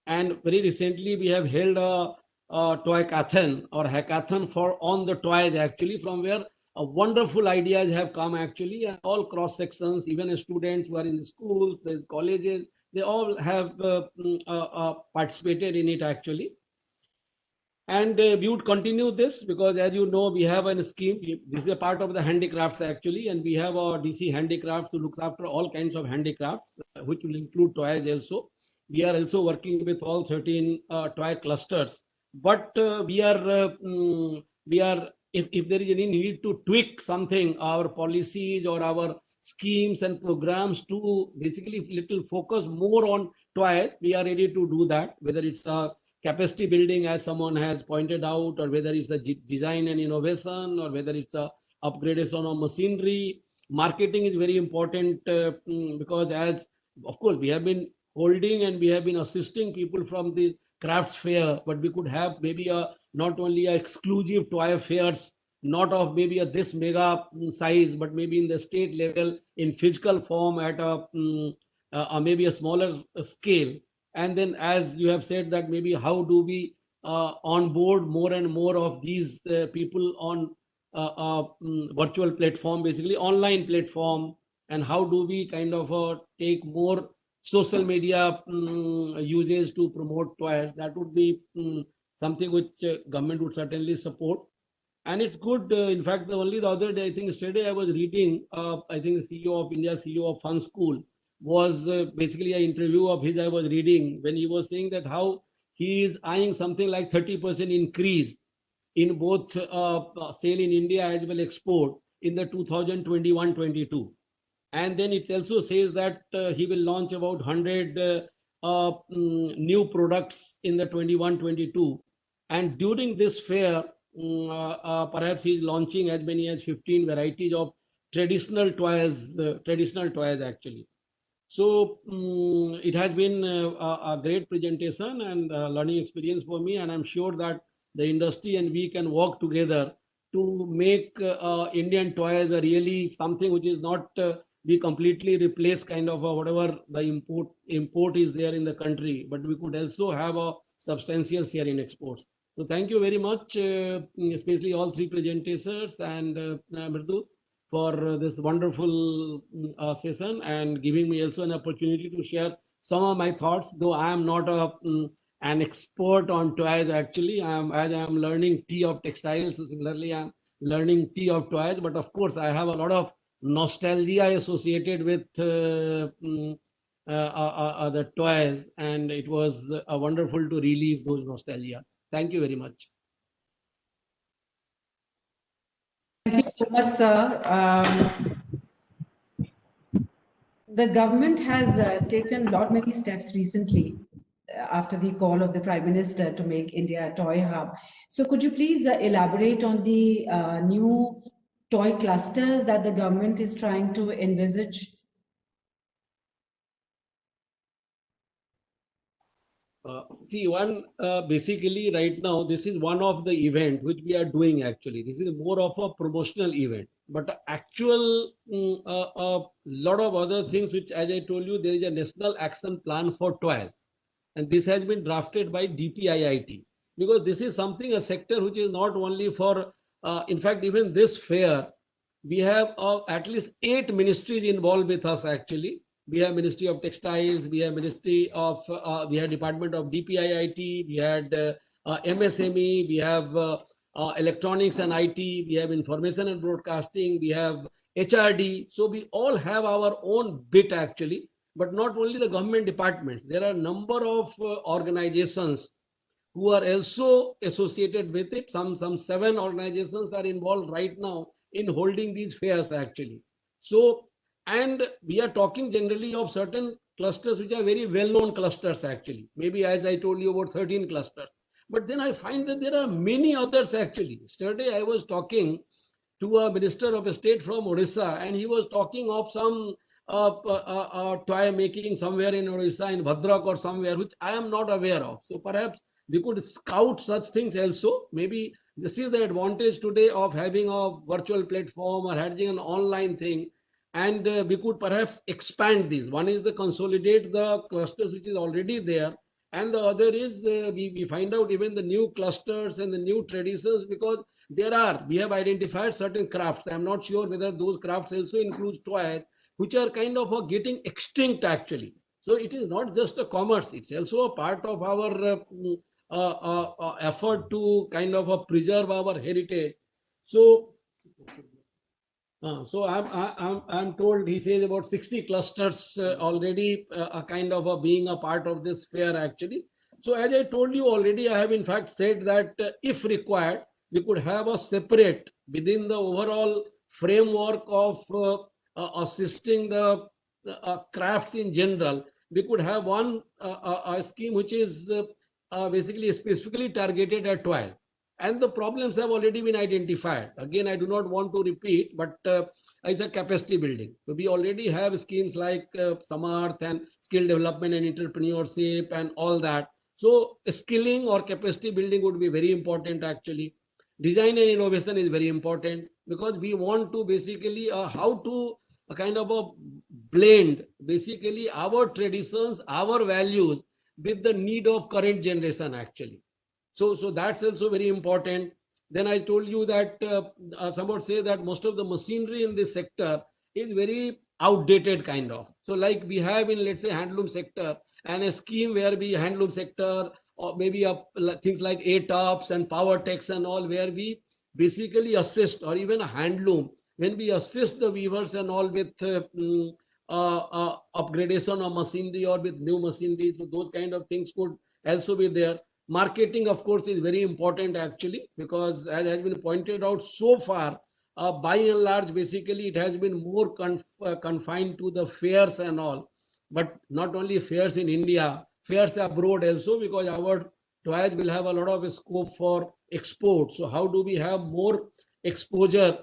And very recently we have held a toy-cathon or hackathon for on the toys actually, from where wonderful ideas have come actually, and all cross sections, even students who are in the schools, the colleges, they all have participated in it actually. And we would continue this because, as you know, we have a scheme. This is a part of the handicrafts actually, and we have our DC Handicrafts who looks after all kinds of handicrafts, which will include toys also. We are also working with all 13 toy clusters. But we are if there is any need to tweak something, our policies or our schemes and programs to basically little focus more on toys, we are ready to do that, whether it's a capacity building as someone has pointed out, or whether it's a design and innovation, or whether it's a upgradation of machinery. Marketing is very important because, as of course, we have been holding and we have been assisting people from the crafts fair, but we could have maybe a not only a exclusive toy fairs, not of maybe a this mega size, but maybe in the state level in physical form at a maybe a smaller scale. And then, as you have said, that maybe how do we onboard more and more of these people on virtual platform, basically online platform, and how do we kind of take more social media uses to promote toys. That would be something which government would certainly support. And it's good. In fact, the other day, I think yesterday, I was reading, I think the CEO of India, CEO of Fun School, was basically an interview of his I was reading, when he was saying that how he is eyeing something like 30% increase in both sale in India as well export in the 2021-22. And then it also says that he will launch about 100 new products in the 21-22. And during this fair, perhaps he's launching as many as 15 varieties of traditional toys actually. So it has been a great presentation and learning experience for me, and I'm sure that the industry and we can work together to make Indian toys a really something which is not be completely replace kind of whatever the import is there in the country, but we could also have a substantial share in exports. So thank you very much, especially all three presenters and Mridu, for this wonderful session, and giving me also an opportunity to share some of my thoughts, though I am not an expert on toys actually. As I am learning tea of textiles, so similarly I am learning tea of toys, but of course I have a lot of nostalgia associated with the toys, and it was wonderful to relieve those nostalgia. Thank you very much. Thank you so much, sir. The government has taken many steps recently after the call of the Prime Minister to make India a toy hub. So could you please elaborate on the new toy clusters that the government is trying to envisage? See, basically right now, this is one of the event which we are doing actually. This is more of a promotional event, but actual a lot of other things which, as I told you, there is a national action plan for toys. and this has been drafted by DPIIT, because this is something, a sector which is not only for, in fact, even this fair, we have at least 8 ministries involved with us actually. We have Ministry of Textiles, we have Ministry of, we have Department of DPIIT, we had MSME, we have Electronics and IT, we have Information and Broadcasting, we have HRD. So we all have our own bit actually, but not only the government departments. There are a number of organizations who are also associated with it. Some 7 organizations are involved right now in holding these fairs actually. So, and we are talking generally of certain clusters which are very well-known clusters actually. Maybe, as I told you, about 13 clusters. But then I find that there are many others actually. Yesterday I was talking to a Minister of State from Odisha, and he was talking of some toy making somewhere in Odisha, in Bhadrak or somewhere, which I am not aware of. So perhaps we could scout such things also. Maybe this is the advantage today of having a virtual platform or having an online thing, and we could perhaps expand these. One is to consolidate the clusters which is already there, and the other is we find out even the new clusters and the new traditions, because we have identified certain crafts. I'm not sure whether those crafts also include toys, which are kind of getting extinct actually. So it is not just a commerce, it's also a part of our effort to kind of preserve our heritage. So I'm told, he says about 60 clusters already kind of being a part of this fair actually. So as I told you already, I have in fact said that if required, we could have a separate, within the overall framework of assisting the crafts in general, we could have one a scheme which is basically specifically targeted at toys. And the problems have already been identified. Again, I do not want to repeat, but it's a capacity building. So we already have schemes like Samarth and skill development and entrepreneurship and all that. So skilling or capacity building would be very important actually. Design and innovation is very important, because we want to basically how to kind of blend basically our traditions, our values with the need of current generation actually. So that's also very important. Then I told you that some would say that most of the machinery in this sector is very outdated kind of. So like we have in, let's say, handloom sector, and a scheme where we handloom sector, or maybe things like ATOPS and power techs and all, where we basically assist, or even a handloom, when we assist the weavers and all with upgradation of machinery or with new machinery. So those kind of things could also be there. Marketing, of course, is very important actually, because as has been pointed out so far, by and large, basically it has been more confined to the fairs and all, but not only fairs in India, fairs abroad also, because our toys will have a lot of scope for export. So how do we have more exposure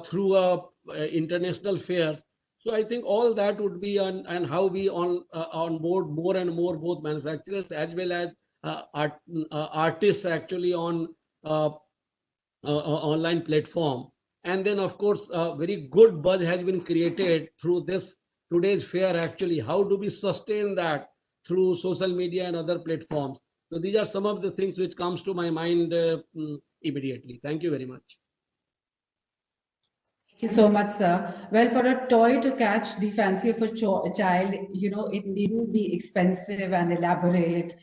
through international fairs? So I think all that would be on, and how we on board more and more both manufacturers as well as artists actually on online platform. And then of course very good buzz has been created through this today's fair actually. How do we sustain that through social media and other platforms? So these are some of the things which comes to my mind immediately. Thank you very much. Thank you so much, sir. Well, for a toy to catch the fancy of a child, you know, it needn't be expensive and elaborate.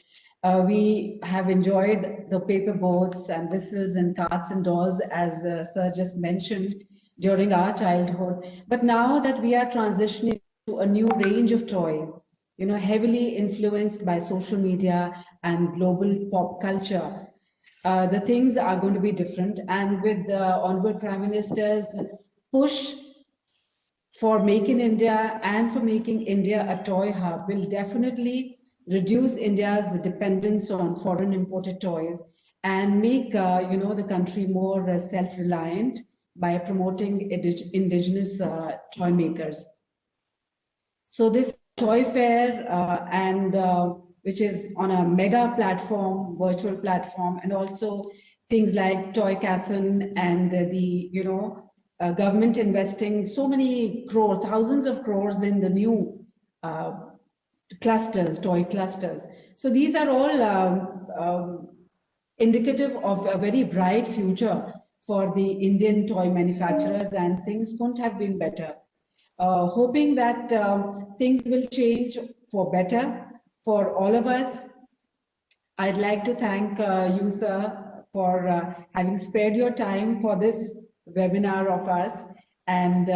We have enjoyed the paper boats and whistles and carts and dolls, as sir just mentioned, during our childhood. But now that we are transitioning to a new range of toys, you know, heavily influenced by social media and global pop culture, the things are going to be different. And with the Honorable Prime Minister's push for Make in India and for making India a toy hub will definitely reduce India's dependence on foreign imported toys and make you know, the country more self-reliant by promoting indigenous toy makers. So this toy fair which is on a mega platform, virtual platform, and also things like Toycathon and the, you know, government investing so many crores, thousands of crores in the new clusters, toy clusters. So these are all indicative of a very bright future for the Indian toy manufacturers, and things couldn't have been better. Hoping that things will change for better for all of us. I'd like to thank you, sir, for having spared your time for this webinar of us. And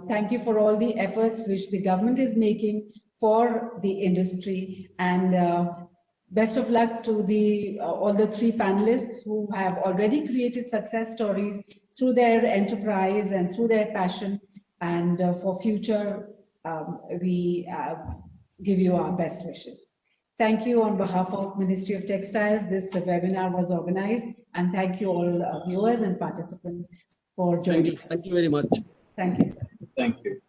thank you for all the efforts which the government is making for the industry. And best of luck to all the three panelists who have already created success stories through their enterprise and through their passion. And for future, we give you our best wishes. Thank you on behalf of Ministry of Textiles. This webinar was organized, and thank you all viewers and participants for joining us. Thank you very much. Thank you, sir. Thank you.